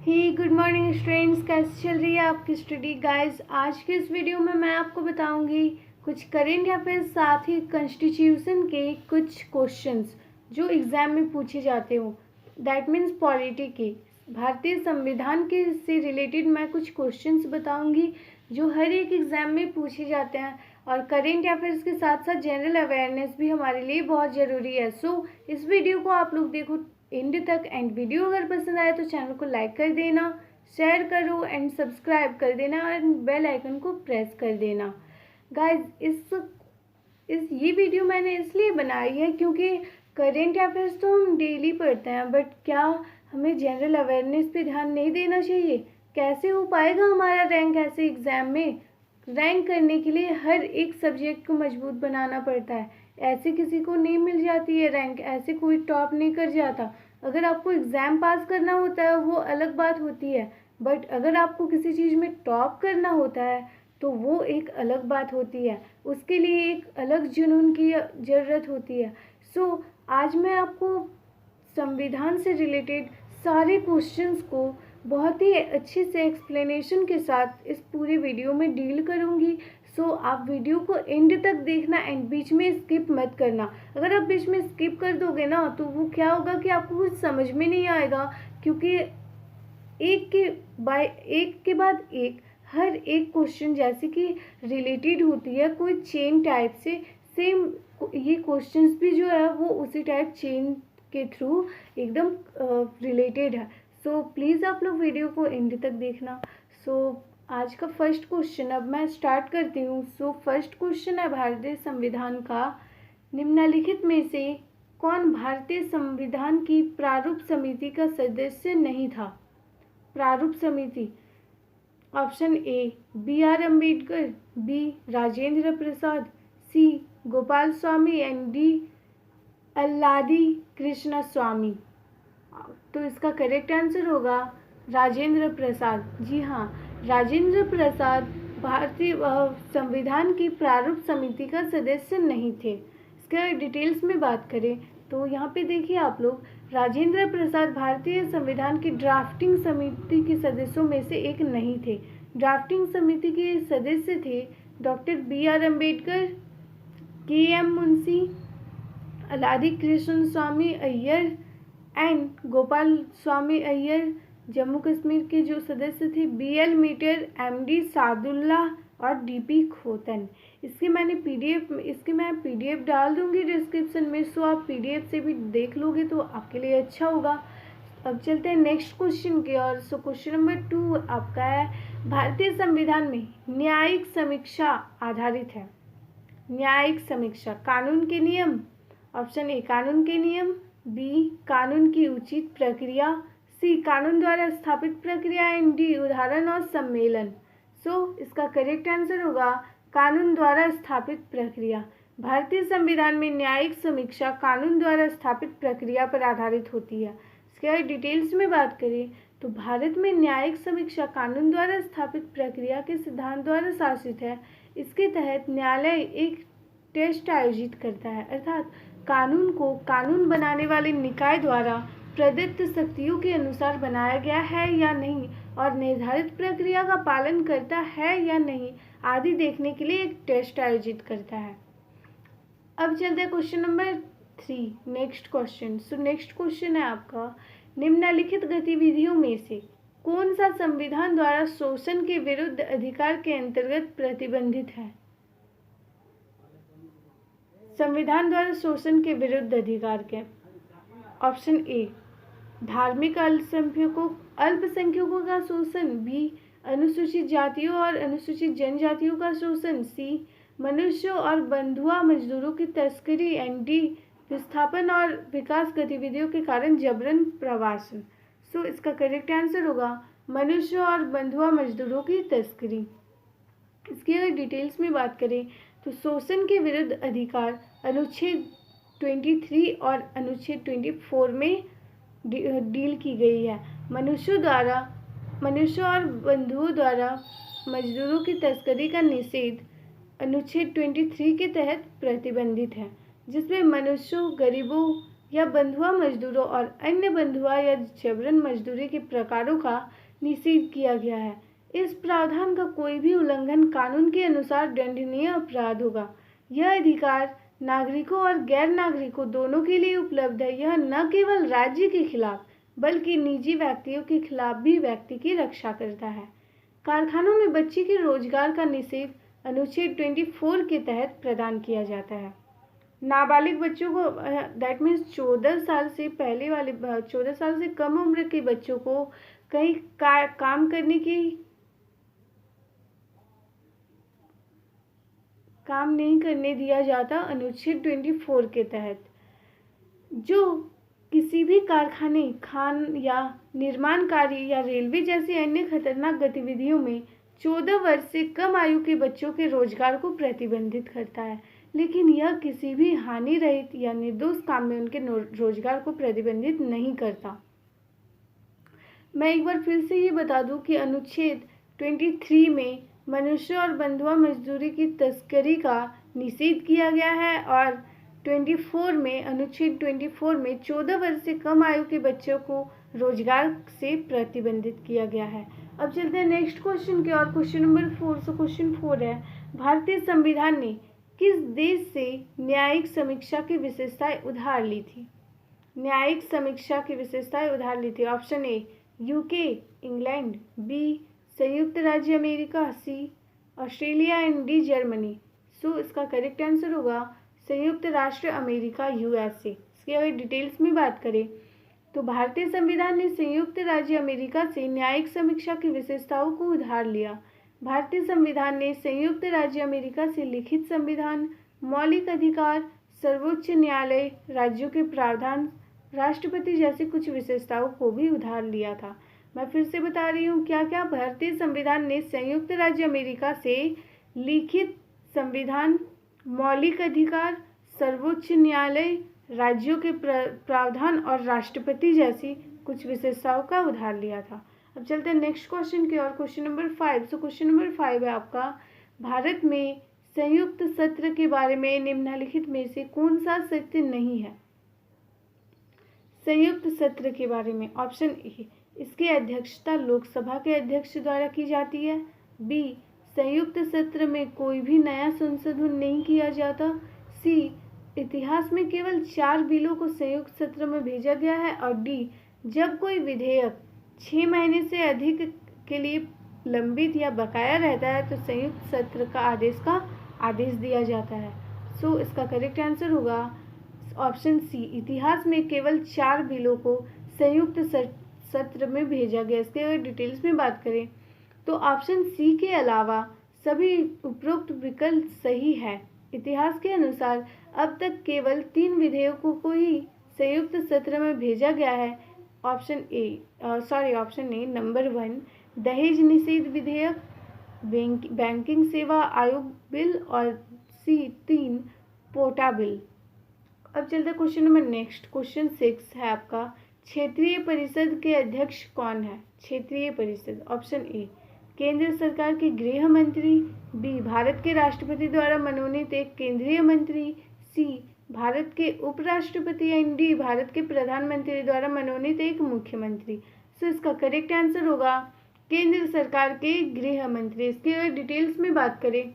Good morning students, कैसे चल रही है आपकी स्टडी गाइस। आज के इस वीडियो में मैं आपको बताऊंगी कुछ करेंट अफेयर्स, साथ ही कॉन्स्टिट्यूशन के कुछ क्वेश्चंस जो एग्ज़ाम में पूछे जाते हो। दैट मीन्स पॉलिटी के, भारतीय संविधान के से रिलेटेड मैं कुछ क्वेश्चंस बताऊंगी जो हर एक एग्ज़ाम में पूछे जाते हैं। और करेंट अफेयर्स के साथ साथ जनरल अवेयरनेस भी हमारे लिए बहुत ज़रूरी है। सो इस वीडियो को आप लोग देखो एंड तक। एंड वीडियो अगर पसंद आए तो चैनल को लाइक कर देना, शेयर करो एंड सब्सक्राइब कर देना और बेल आइकन को प्रेस कर देना। गाइस इस ये वीडियो मैंने इसलिए बनाई है क्योंकि करेंट अफेयर्स तो हम डेली पढ़ते हैं, बट क्या हमें जनरल अवेयरनेस पे ध्यान नहीं देना चाहिए? कैसे हो पाएगा हमारा रैंक ऐसे एग्ज़ाम में? रैंक करने के लिए हर एक सब्जेक्ट को मजबूत बनाना पड़ता है। ऐसे किसी को नहीं मिल जाती है रैंक, ऐसे कोई टॉप नहीं कर जाता। अगर आपको एग्ज़ाम पास करना होता है वो अलग बात होती है, बट अगर आपको किसी चीज़ में टॉप करना होता है तो वो एक अलग बात होती है। उसके लिए एक अलग जुनून की ज़रूरत होती है। सो आज मैं आपको संविधान से रिलेटेड सारे क्वेश्चंस को बहुत ही अच्छे से एक्सप्लेनेशन के साथ इस पूरे वीडियो में डील करूँगी। सो आप वीडियो को एंड तक देखना एंड बीच में स्किप मत करना। अगर आप बीच में स्किप कर दोगे ना तो वो क्या होगा कि आपको कुछ समझ में नहीं आएगा, क्योंकि एक के बाद एक हर एक क्वेश्चन जैसे कि रिलेटेड होती है कोई चेन टाइप से, सेम ये क्वेश्चंस भी जो है वो उसी टाइप चेन के थ्रू एकदम रिलेटेड है। सो प्लीज़ आप लोग वीडियो को एंड तक देखना। सो आज का फर्स्ट क्वेश्चन अब मैं स्टार्ट करती हूँ। सो फर्स्ट क्वेश्चन है भारतीय संविधान का, निम्नलिखित में से कौन भारतीय संविधान की प्रारूप समिति का सदस्य नहीं था? प्रारूप समिति, option A B R Ambedkar, B Rajendra Prasad, C Gopalaswami and D Alladi Krishnaswami. तो इसका करेक्ट आंसर होगा राजेंद्र प्रसाद। जी हाँ, राजेंद्र प्रसाद भारतीय संविधान की प्रारूप समिति का सदस्य नहीं थे। इसके डिटेल्स में बात करें तो यहाँ पे देखिए आप लोग, राजेंद्र प्रसाद भारतीय संविधान की ड्राफ्टिंग समिति के सदस्यों में से एक नहीं थे। ड्राफ्टिंग समिति के सदस्य थे doctor B R Ambedkar, K M Munshi, Alladi Krishnaswami Ayyar and Gopalaswami Ayyar. Jammu Kashmir के जो सदस्य थे B L Mitter, M D Saadulla और डी पी खोतन। इसके मैं पीडीएफ डाल दूंगी डिस्क्रिप्शन में, सो आप पीडीएफ से भी देख लोगे तो आपके लिए अच्छा होगा। अब चलते हैं नेक्स्ट क्वेश्चन की ओर। सो क्वेश्चन नंबर 2 आपका है, भारतीय संविधान में न्यायिक समीक्षा आधारित है। न्यायिक समीक्षा, कानून के नियम, ऑप्शन ए कानून के नियम, बी कानून की उचित प्रक्रिया, सी कानून द्वारा स्थापित प्रक्रिया एंड डी उदाहरण और सम्मेलन। सो इसका करेक्ट आंसर होगा कानून द्वारा स्थापित प्रक्रिया। भारतीय संविधान में न्यायिक समीक्षा कानून द्वारा स्थापित प्रक्रिया पर आधारित होती है। इसके डिटेल्स में बात करें तो भारत में न्यायिक समीक्षा कानून द्वारा स्थापित प्रक्रिया के सिद्धांत द्वारा शासित है। इसके तहत न्यायालय एक टेस्ट आयोजित करता है, अर्थात कानून को कानून बनाने वाले निकाय द्वारा प्रदत्त शक्तियों के अनुसार बनाया गया है या नहीं और निर्धारित प्रक्रिया का पालन करता है या नहीं आदि देखने के लिए एक टेस्ट आयोजित करता है। अब चलते हैं question number 3, next question. So next question है आपका, निम्नलिखित गतिविधियों में से कौन सा संविधान द्वारा शोषण के विरुद्ध अधिकार के अंतर्गत प्रतिबंधित है? संविधान द्वारा शोषण के विरुद्ध अधिकार के, ऑप्शन ए धार्मिक अल्पसंख्यकों का शोषण, बी अनुसूचित जातियों और अनुसूचित जनजातियों का शोषण, सी मनुष्यों और बंधुआ मजदूरों की तस्करी एंड डी विस्थापन और विकास गतिविधियों के कारण जबरन प्रवासन। सो इसका करेक्ट आंसर होगा मनुष्यों और बंधुआ मजदूरों की तस्करी। इसकी अगर डिटेल्स में बात करें तो शोषण के विरुद्ध अधिकार अनुच्छेद 23 और अनुच्छेद 24 में डील की गई है। मनुष्यों और बंधुओं द्वारा मजदूरों की तस्करी का निषेध अनुच्छेद 23 के तहत प्रतिबंधित है, जिसमें मनुष्यों, गरीबों या बंधुआ मजदूरों और अन्य बंधुआ या जबरन मजदूरी के प्रकारों का निषेध किया गया है। इस प्रावधान का कोई भी उल्लंघन कानून के अनुसार दंडनीय अपराध होगा। यह अधिकार नागरिकों और गैर नागरिकों दोनों के लिए उपलब्ध है। यह न केवल राज्य के खिलाफ बल्कि निजी व्यक्तियों के खिलाफ भी व्यक्ति की रक्षा करता है। कारखानों में बच्चे के रोजगार का निषेध अनुच्छेद 24 के तहत प्रदान किया जाता है। नाबालिग बच्चों को दैट मीन्स 14 साल से पहले वाले 14 साल से कम उम्र के बच्चों को कहीं काम नहीं करने दिया जाता अनुच्छेद 24 के तहत। जो किसी भी कारखाने, खान या निर्माण कार्य या रेलवे जैसी अन्य खतरनाक गतिविधियों में 14 वर्ष से कम आयु के बच्चों के रोजगार को प्रतिबंधित करता है, लेकिन यह किसी भी हानि रहित या निर्दोष काम में उनके रोजगार को प्रतिबंधित नहीं करता। मैं एक बार फिर से ये बता दूं कि अनुच्छेद 23 में मनुष्य और बंधुआ मजदूरी की तस्करी का निषेध किया गया है और 24 में अनुच्छेद 24 में 14 वर्ष से कम आयु के बच्चों को रोजगार से प्रतिबंधित किया गया है। अब चलते हैं नेक्स्ट क्वेश्चन की और क्वेश्चन नंबर 4। सो क्वेश्चन 4 है, भारतीय संविधान ने किस देश से न्यायिक समीक्षा की विशेषताएं उधार ली थी? न्यायिक समीक्षा की विशेषताएं उधार ली थी। Option A UK, England, B संयुक्त राज्य America, C Australia and D Germany. So इसका करेक्ट आंसर होगा संयुक्त राष्ट्र अमेरिका, यूएसए। इसकी अगर डिटेल्स में बात करें तो भारतीय संविधान ने संयुक्त राज्य अमेरिका से न्यायिक समीक्षा की विशेषताओं को उधार लिया। भारतीय संविधान ने संयुक्त राज्य अमेरिका से लिखित संविधान, मौलिक अधिकार, सर्वोच्च न्यायालय, राज्यों के प्रावधान, राष्ट्रपति जैसी कुछ विशेषताओं को भी उधार लिया था। मैं फिर से बता रही हूँ क्या क्या भारतीय संविधान ने संयुक्त राज्य अमेरिका से लिखित संविधान, मौलिक अधिकार, सर्वोच्च न्यायालय, राज्यों के प्रावधान और राष्ट्रपति जैसी कुछ विशेषताओं का उधार लिया था। अब चलते हैं नेक्स्ट क्वेश्चन की और question number 5। So question number 5 है आपका, भारत में संयुक्त सत्र के बारे में निम्नलिखित में से कौन सा सत्य नहीं है? संयुक्त सत्र के बारे में ऑप्शन ए इसकी अध्यक्षता लोकसभा के अध्यक्ष द्वारा की जाती है, बी संयुक्त सत्र में कोई भी नया संशोधन नहीं किया जाता, सी इतिहास में केवल 4 बिलों को संयुक्त सत्र में भेजा गया है और डी जब कोई विधेयक 6 महीने से अधिक के लिए लंबित या बकाया रहता है तो संयुक्त सत्र का आदेश दिया जाता है। सो इसका करेक्ट आंसर होगा ऑप्शन सी, इतिहास में केवल 4 बिलों को संयुक्त सत्र में भेजा गया। इसके अगर डिटेल्स में बात करें तो ऑप्शन सी के अलावा सभी उपरोक्त विकल्प सही है। इतिहास के अनुसार अब तक केवल 3 विधेयकों को ही संयुक्त सत्र में भेजा गया है। ऑप्शन ए नंबर 1 दहेज निषेध विधेयक, बैंकिंग सेवा आयोग बिल और सी 3 पोटा बिल। अब चलते क्वेश्चन नंबर नेक्स्ट। क्वेश्चन 6 है आपका, क्षेत्रीय परिषद के अध्यक्ष कौन है? क्षेत्रीय परिषद ऑप्शन ए केंद्र सरकार के गृह मंत्री, बी भारत के राष्ट्रपति द्वारा मनोनीत एक केंद्रीय मंत्री, सी भारत के उपराष्ट्रपति एंड डी भारत के प्रधानमंत्री द्वारा मनोनीत एक मुख्यमंत्री। सो इसका करेक्ट आंसर होगा केंद्र सरकार के गृह मंत्री। इसके अगर डिटेल्स में बात करें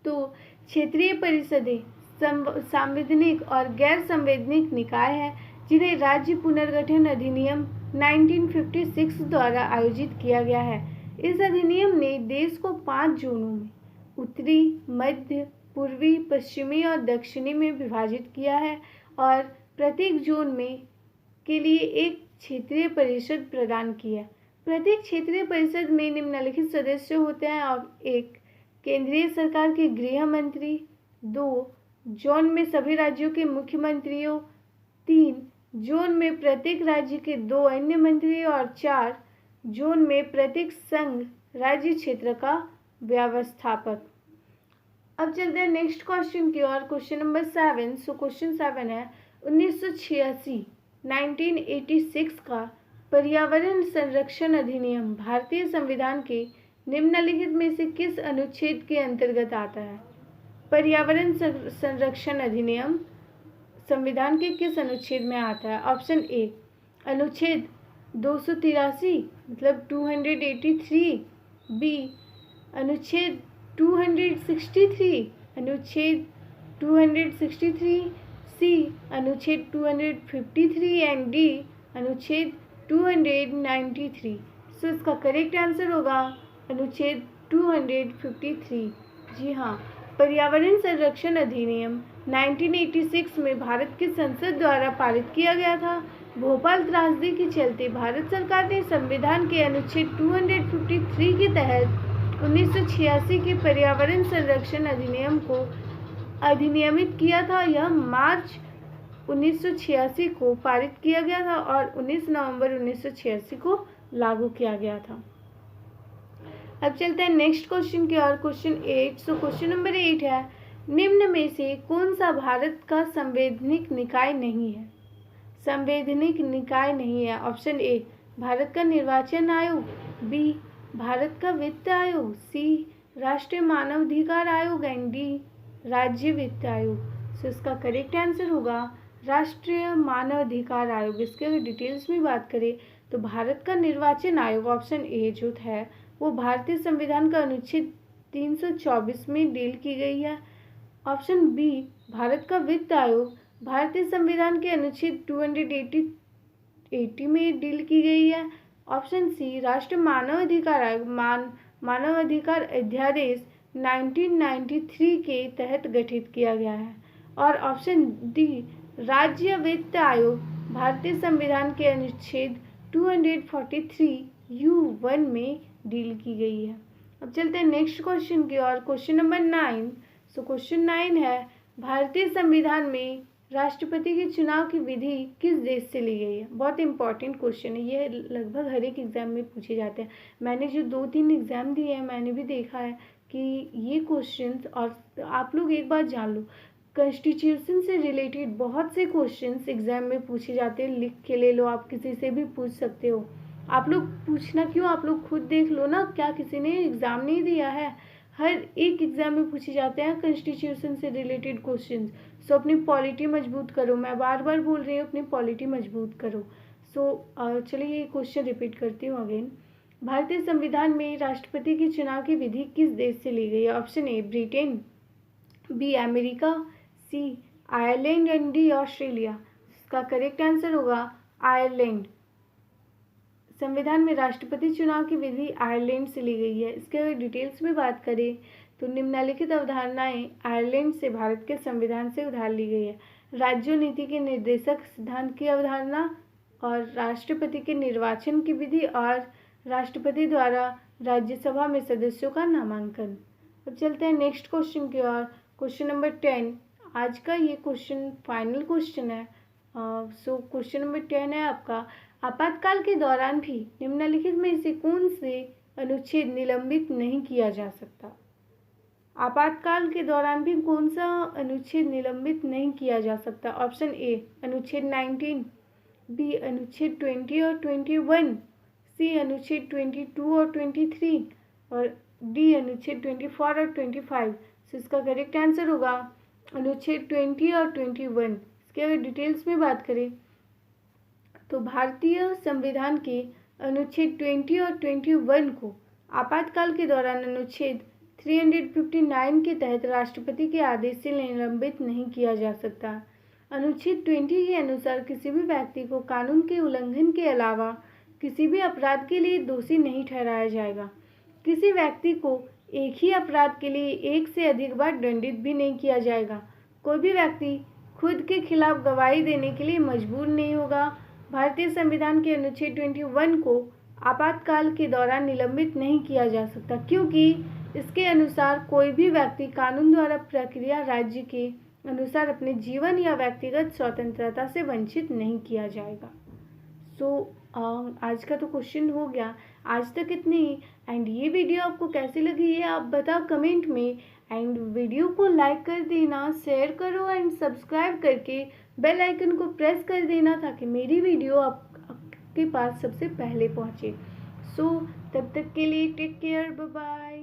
तो क्षेत्रीय परिषदें संवैधानिक और गैर संवैधानिक निकाय है जिन्हें राज्य पुनर्गठन अधिनियम 1956 द्वारा आयोजित किया गया है। इस अधिनियम ने देश को 5 जोनों में उत्तरी, मध्य, पूर्वी, पश्चिमी और दक्षिणी में विभाजित किया है और प्रत्येक जोन में के लिए एक क्षेत्रीय परिषद प्रदान की है। प्रत्येक क्षेत्रीय परिषद में निम्नलिखित सदस्य होते हैं और 1 केंद्रीय सरकार के गृह मंत्री, 2 जोन में सभी राज्यों के मुख्यमंत्रियों, 3 जोन में प्रत्येक राज्य के 2 अन्य मंत्री और 4 जोन में प्रत्येक संघ राज्य क्षेत्र का व्यवस्थापक। अब चलते हैं नेक्स्ट क्वेश्चन की और क्वेश्चन नंबर 7। सो क्वेश्चन 7 है 1986 का पर्यावरण संरक्षण अधिनियम भारतीय संविधान के निम्नलिखित में से किस अनुच्छेद के अंतर्गत आता है? पर्यावरण संरक्षण अधिनियम संविधान के किस अनुच्छेद में आता है? ऑप्शन ए अनुच्छेद 283 मतलब 283, बी अनुच्छेद 263 अनुच्छेद 263, सी अनुच्छेद 253 एंड डी अनुच्छेद 293। सो इसका करेक्ट आंसर होगा अनुच्छेद 253। जी हाँ, पर्यावरण संरक्षण अधिनियम 1986 में भारत की संसद द्वारा पारित किया गया था। भोपाल त्रासदी के चलते भारत सरकार ने संविधान के अनुच्छेद 253 के तहत 1986 के पर्यावरण संरक्षण अधिनियम को अधिनियमित किया था। यह मार्च 1986 को पारित किया गया था और 19 नवंबर 1986 को लागू किया गया था। अब चलते हैं नेक्स्ट क्वेश्चन की ओर, क्वेश्चन 8। सो क्वेश्चन नंबर 8 है, निम्न में से कौन सा भारत का संवैधानिक निकाय नहीं है? संवैधानिक निकाय नहीं है। ऑप्शन ए भारत का निर्वाचन आयोग, बी भारत का वित्त आयोग, सी राष्ट्रीय मानवाधिकार आयोग एंड डी राज्य वित्त आयोग। सो इसका करेक्ट आंसर होगा राष्ट्रीय मानवाधिकार आयोग। इसके अगर डिटेल्स में बात करें तो भारत का निर्वाचन आयोग ऑप्शन ए जो है वो भारतीय संविधान का अनुच्छेद 324 में डील की गई है। ऑप्शन बी भारत का वित्त आयोग भारतीय संविधान के अनुच्छेद 280 में डील की गई है। ऑप्शन सी राष्ट्रीय मानवाधिकार आयोग मानवाधिकार अध्यादेश 1993 के तहत गठित किया गया है। और ऑप्शन डी राज्य वित्त आयोग भारतीय संविधान के अनुच्छेद 243(u)(1) में डील की गई है। अब चलते हैं नेक्स्ट क्वेश्चन की ओर, क्वेश्चन नंबर 9। सो क्वेश्चन 9 है, भारतीय संविधान में राष्ट्रपति के चुनाव की विधि किस देश से ली गई है? बहुत इंपॉर्टेंट क्वेश्चन है, ये लगभग हर एक एग्जाम में पूछे जाते हैं। मैंने जो 2-3 एग्जाम दिए हैं मैंने भी देखा है कि ये क्वेश्चंस, और आप लोग एक बात जान लो, कॉन्स्टिट्यूशन से रिलेटेड बहुत से क्वेश्चंस एग्जाम में पूछे जाते हैं। लिख के ले लो, आप किसी से भी पूछ सकते हो। आप लोग पूछना क्यों, आप लोग खुद देख लो ना, क्या किसी ने एग्ज़ाम नहीं दिया है? हर एक एग्ज़ाम में पूछे जाते हैं कॉन्स्टिट्यूशन से रिलेटेड क्वेश्चंस। सो अपनी पॉलिटी मजबूत करो, मैं बार बार बोल रही हूँ अपनी पॉलिटी मजबूत करो। सो चलिए ये क्वेश्चन रिपीट करती हूँ अगेन। भारतीय संविधान में राष्ट्रपति के चुनाव की विधि किस देश से ली गई है? Option A Britain, B America, C Ireland and D Australia. इसका करेक्ट आंसर होगा आयरलैंड। संविधान में राष्ट्रपति चुनाव की विधि आयरलैंड से ली गई है। इसके अगर डिटेल्स में बात करें तो निम्नलिखित अवधारणाएं आयरलैंड से भारत के संविधान से उधार ली गई है। राज्य नीति के निर्देशक सिद्धांत की अवधारणा, और राष्ट्रपति के निर्वाचन की विधि, और राष्ट्रपति द्वारा राज्यसभा में सदस्यों का नामांकन। अब चलते हैं नेक्स्ट क्वेश्चन की ओर, क्वेश्चन नंबर 10। आज का ये क्वेश्चन फाइनल क्वेश्चन है। सो क्वेश्चन नंबर 10 है आपका, आपातकाल के दौरान भी निम्नलिखित में से कौन से अनुच्छेद निलंबित नहीं किया जा सकता? आपातकाल के दौरान भी कौन सा अनुच्छेद निलंबित नहीं किया जा सकता? ऑप्शन ए अनुच्छेद 19, बी अनुच्छेद 20 और 21, सी अनुच्छेद 22 और 23, और डी अनुच्छेद 24 और 25। सो इसका करेक्ट आंसर होगा अनुच्छेद 20 और 21। इसके अगर डिटेल्स में बात करें तो भारतीय संविधान के अनुच्छेद 20 और 21 को आपातकाल के दौरान अनुच्छेद 359 के तहत राष्ट्रपति के आदेश से निलंबित नहीं किया जा सकता। अनुच्छेद 20 के अनुसार किसी भी व्यक्ति को कानून के उल्लंघन के अलावा किसी भी अपराध के लिए दोषी नहीं ठहराया जाएगा। किसी व्यक्ति को एक ही अपराध के लिए एक से अधिक बार दंडित भी नहीं किया जाएगा। कोई भी व्यक्ति खुद के खिलाफ गवाही देने के लिए मजबूर नहीं होगा। भारतीय संविधान के अनुच्छेद 21 को आपातकाल के दौरान निलंबित नहीं किया जा सकता, क्योंकि इसके अनुसार कोई भी व्यक्ति कानून द्वारा प्रक्रिया राज्य के अनुसार अपने जीवन या व्यक्तिगत स्वतंत्रता से वंचित नहीं किया जाएगा। सो आज का तो क्वेश्चन हो गया, आज तक इतनी ही। एंड ये वीडियो आपको कैसी लगी ये आप बताओ कमेंट में। एंड वीडियो को लाइक कर देना, शेयर करो एंड सब्सक्राइब करके बेल आइकन को प्रेस कर देना ताकि मेरी वीडियो आपके पास सबसे पहले पहुंचे। सो तब तक के लिए टेक केयर, बाय बाय।